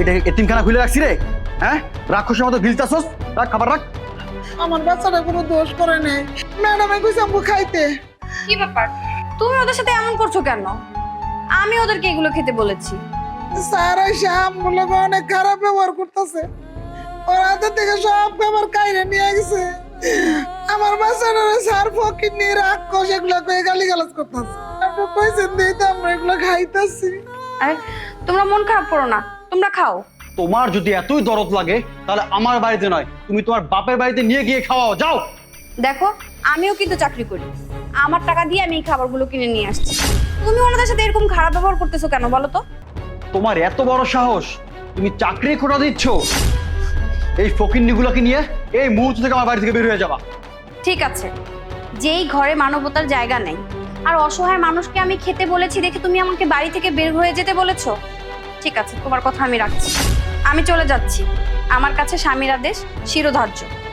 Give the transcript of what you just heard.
এটা এতিমখানা খুলে রাখছি রে? হ্যাঁ, রাক্ষসের মতো গিলতাছস। রাখ, খাবার রাখ। আমার বাচ্চাটা কোনো দোষ করে নাই, ম্যাডামে কইছে আমগো খাইতে। কি ব্যাপার, তুমি ওদের সাথে এমন করছো কেন? আমি ওদেরকে এগুলো খেতে বলেছি। স্যার এসে আমগুলোকে অনেক খারাপ ব্যবহার করতেছে, ওর হাতে থেকে সব খাবার কাইরে নিয়ে গেছে। আমার বাচ্চাটা স্যার ফকির নিয়ে রাক্ষস এগুলো কয়ে গালিগালাজ করতেছে। আপনি কইছেন দিই তো আমরা এগুলো খাইতেছি। আরে তোমরা মন খারাপ করো না, তোমরা খাও। তোমার যদি এতই দরদ লাগে তাহলে আমার বাড়িতে নয়, তুমি তোমার বাপের বাড়িতে নিয়ে গিয়ে খাওয়াও, যাও। দেখো, আমিও কিন্তু চাকরি করি, আমার টাকা দিয়ে আমি এই খাবারগুলো কিনে নিয়ে আসছি। তুমি ওনাদের সাথে এরকম খারাপ ব্যবহার করতেছো কেন বলো তো? তোমার এত বড় সাহস, তুমি চাকরি খোটা দিচ্ছ? এই ফকিন্নিগুলোকে নিয়ে এই মুহূর্ত থেকে আমার বাড়ি থেকে বের হয়ে যাবা। ঠিক আছে, যেই ঘরে মানবতার জায়গা নেই আর অসহায় মানুষকে আমি খেতে বলেছি দেখে তুমি আমাকে বাড়ি থেকে বের হয়ে যেতে বলেছো। ঠিক আছে, তোমার কথা আমি রাখছি, আমি চলে যাচ্ছি। আমার কাছে স্বামীর আদেশ শিরোধার্য।